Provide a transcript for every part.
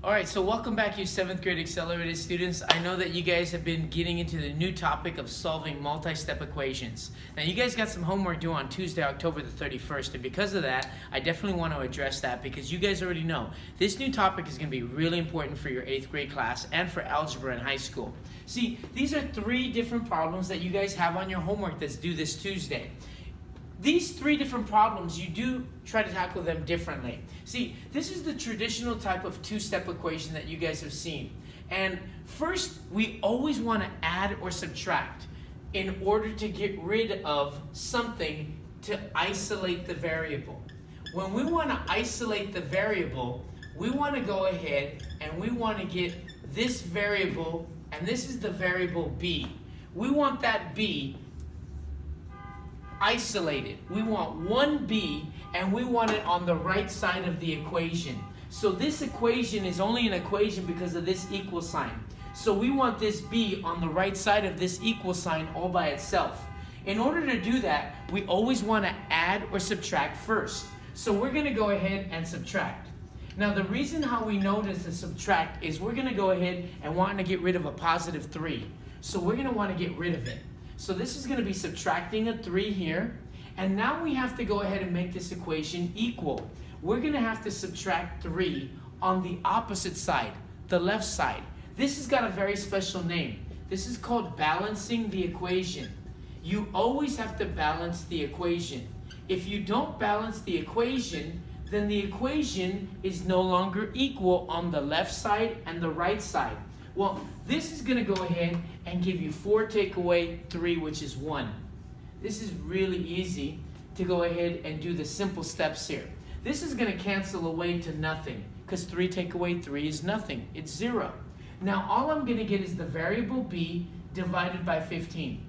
All right, so welcome back, you 7th grade accelerated students. I know that you guys have been getting into the new topic of solving multi-step equations. Now, you guys got some homework due on Tuesday, October the 31st, and because of that, I definitely want to address that because you guys already know this new topic is going to be really important for your 8th grade class and for algebra in high school. See, these are 3 different problems that you guys have on your homework that's due this Tuesday. These 3 different problems, you do try to tackle them differently. See, this is the traditional type of 2-step equation that you guys have seen. And first, we always want to add or subtract in order to get rid of something to isolate the variable. When we want to isolate the variable, we want to go ahead and we want to get this variable, and this is the variable b. We want that b isolated. We want one b and we want it on the right side of the equation. So this equation is only an equation because of this equal sign. So we want this b on the right side of this equal sign all by itself. In order to do that, we always want to add or subtract first. So we're going to go ahead and subtract. Now the reason how we know this to subtract is we're going to go ahead and want to get rid of a positive 3. So we're going to want to get rid of it. So this is going to be subtracting a 3 here. And now we have to go ahead and make this equation equal. We're going to have to subtract 3 on the opposite side, the left side. This has got a very special name. This is called balancing the equation. You always have to balance the equation. If you don't balance the equation, then the equation is no longer equal on the left side and the right side. Well, this is going to go ahead and give you 4 take away 3, which is 1. This is really easy to go ahead and do the simple steps here. This is going to cancel away to nothing because 3 take away 3 is nothing. It's 0. Now, all I'm going to get is the variable b divided by 15.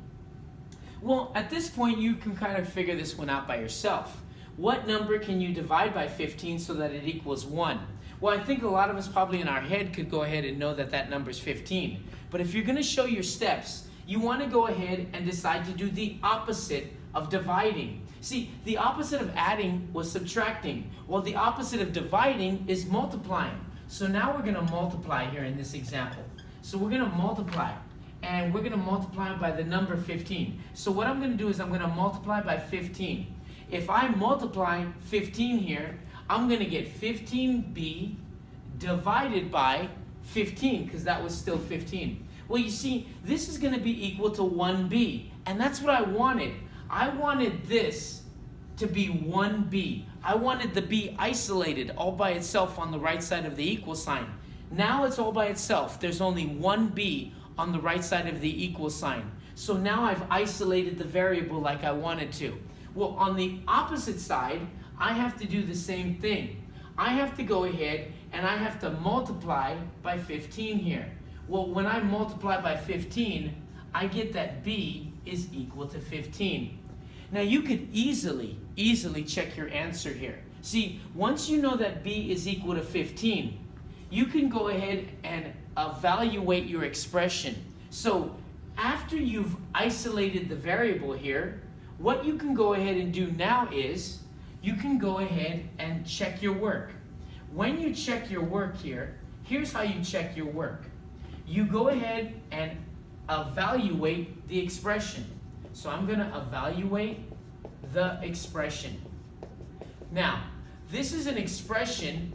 Well, at this point, you can kind of figure this one out by yourself. What number can you divide by 15 so that it equals 1? Well, I think a lot of us probably in our head could go ahead and know that that number is 15. But if you're going to show your steps, you want to go ahead and decide to do the opposite of dividing. See, the opposite of adding was subtracting. Well, the opposite of dividing is multiplying. So now we're going to multiply here in this example. So we're going to multiply. And we're going to multiply by the number 15. So what I'm going to do is I'm going to multiply by 15. If I multiply 15 here, I'm going to get 15b divided by 15, because that was still 15. Well, you see, this is going to be equal to 1b, and that's what I wanted. I wanted this to be 1b. I wanted the b isolated all by itself on the right side of the equal sign. Now it's all by itself. There's only 1b on the right side of the equal sign. So now I've isolated the variable like I wanted to. Well, on the opposite side, I have to do the same thing. I have to go ahead and I have to multiply by 15 here. Well, when I multiply by 15, I get that b is equal to 15. Now you could easily check your answer here. See, once you know that b is equal to 15, you can go ahead and evaluate your expression. So after you've isolated the variable here, what you can go ahead and do now is you can go ahead and check your work. When you check your work here, here's how you check your work. You go ahead and evaluate the expression. So I'm going to evaluate the expression. Now, this is an expression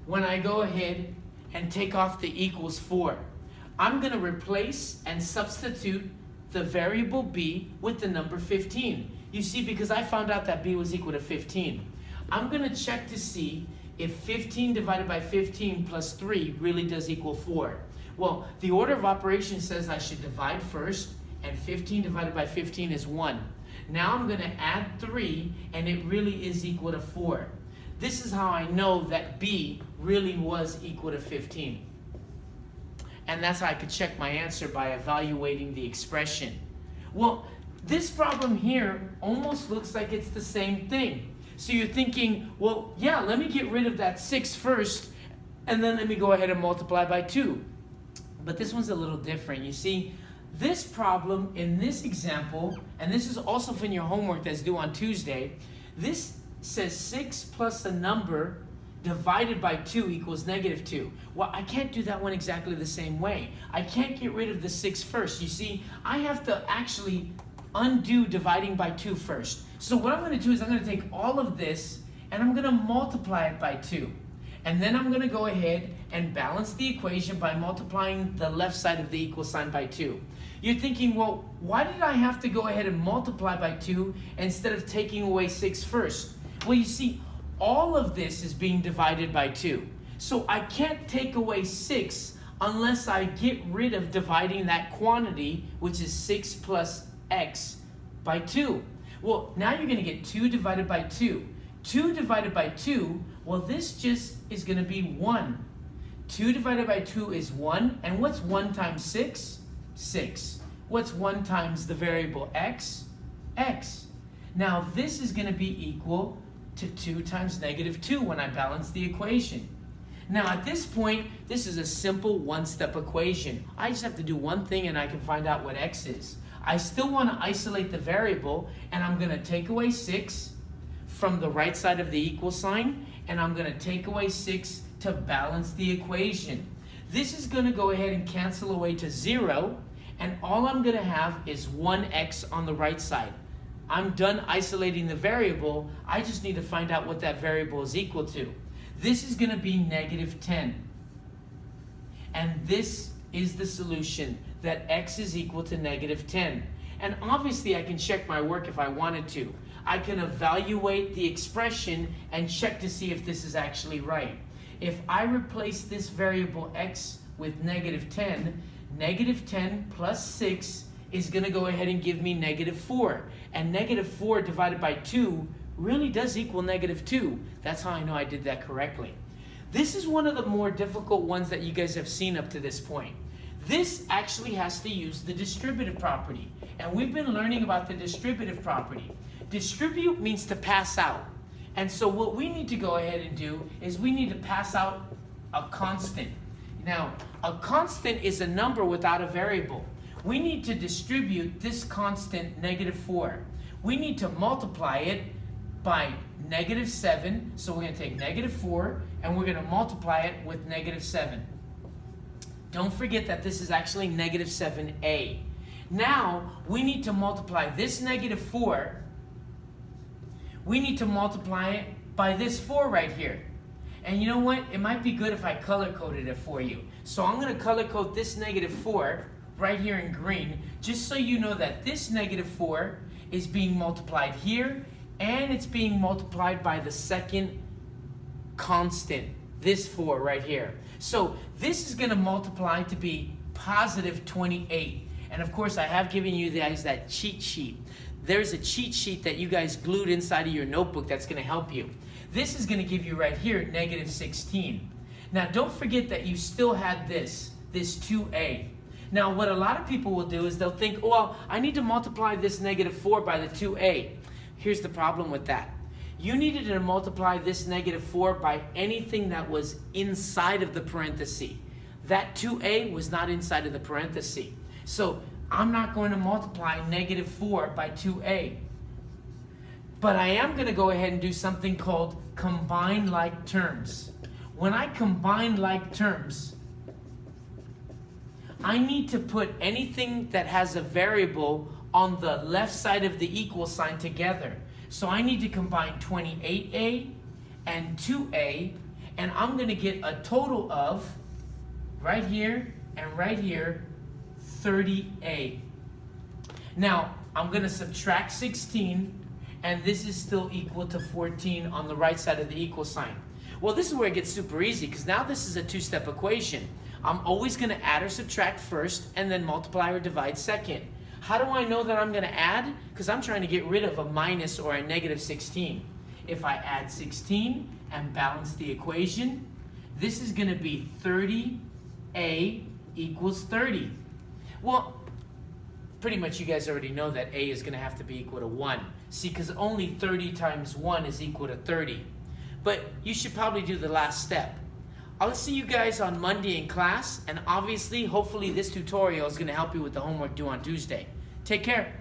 when I go ahead and take off the equals 4. I'm going to replace and substitute the variable b with the number 15. You see, because I found out that b was equal to 15. I'm going to check to see if 15 divided by 15 plus 3 really does equal 4. Well, the order of operations says I should divide first, and 15 divided by 15 is 1. Now I'm going to add 3, and it really is equal to 4. This is how I know that b really was equal to 15. And that's how I could check my answer by evaluating the expression. Well, this problem here almost looks like it's the same thing. So you're thinking, well, yeah, let me get rid of that 6 first, and then let me go ahead and multiply by 2. But this one's a little different. You see, this problem in this example, and this is also from your homework that's due on Tuesday, this says 6 plus a number divided by 2 equals negative 2. Well, I can't do that one exactly the same way. I can't get rid of the 6 first. You see, I have to actually undo dividing by 2 first. So what I'm going to do is I'm going to take all of this and I'm going to multiply it by 2. And then I'm going to go ahead and balance the equation by multiplying the left side of the equal sign by 2. You're thinking, well, why did I have to go ahead and multiply by 2 instead of taking away 6 first? Well, you see, all of this is being divided by 2. So I can't take away 6 unless I get rid of dividing that quantity, which is 6 plus x, by 2. Well, now you're going to get 2 divided by 2. 2 divided by 2, well, this just is going to be 1. 2 divided by 2 is 1. And what's 1 times 6? 6. What's 1 times the variable x? X. Now, this is going to be equal to 2 times negative 2 when I balance the equation. Now, at this point, this is a simple one-step equation. I just have to do one thing and I can find out what x is. I still want to isolate the variable, and I'm going to take away 6 from the right side of the equal sign, and I'm going to take away 6 to balance the equation. This is going to go ahead and cancel away to 0, and all I'm going to have is 1x on the right side. I'm done isolating the variable. I just need to find out what that variable is equal to. This is going to be negative 10. And this is the solution, that x is equal to negative 10. And obviously I can check my work if I wanted to. I can evaluate the expression and check to see if this is actually right. If I replace this variable x with negative 10, negative 10 plus 6 is going to go ahead and give me negative 4. And negative 4 divided by 2 really does equal negative 2. That's how I know I did that correctly. This is one of the more difficult ones that you guys have seen up to this point. This actually has to use the distributive property. And we've been learning about the distributive property. Distribute means to pass out. And so what we need to go ahead and do is we need to pass out a constant. Now, a constant is a number without a variable. We need to distribute this constant, negative 4. We need to multiply it by negative 7. So we're going to take negative 4 and we're going to multiply it with negative 7. Don't forget that this is actually negative 7a. Now, we need to multiply this negative 4. We need to multiply it by this 4 right here. And you know what? It might be good if I color-coded it for you. So I'm going to color-code this negative 4 right here in green, just so you know that this negative 4 is being multiplied here, and it's being multiplied by the second constant, this 4 right here. So this is going to multiply to be positive 28. And of course, I have given you guys that cheat sheet. There's a cheat sheet that you guys glued inside of your notebook that's going to help you. This is going to give you right here negative 16. Now, don't forget that you still had this 2a. Now, what a lot of people will do is they'll think, oh, well, I need to multiply this negative 4 by the 2a. Here's the problem with that. You needed to multiply this negative 4 by anything that was inside of the parenthesis. That 2a was not inside of the parenthesis. So I'm not going to multiply negative 4 by 2a. But I am going to go ahead and do something called combine like terms. When I combine like terms, I need to put anything that has a variable on the left side of the equal sign together. So I need to combine 28a and 2a, and I'm going to get a total of, right here and right here, 30a. Now, I'm going to subtract 16, and this is still equal to 14 on the right side of the equal sign. Well, this is where it gets super easy, because now this is a two-step equation. I'm always going to add or subtract first, and then multiply or divide second. How do I know that I'm going to add? Because I'm trying to get rid of a minus or a negative 16. If I add 16 and balance the equation, this is going to be 30a equals 30. Well, pretty much you guys already know that a is going to have to be equal to 1. See, because only 30 times 1 is equal to 30. But you should probably do the last step. I'll see you guys on Monday in class, and obviously, hopefully this tutorial is going to help you with the homework due on Tuesday. Take care.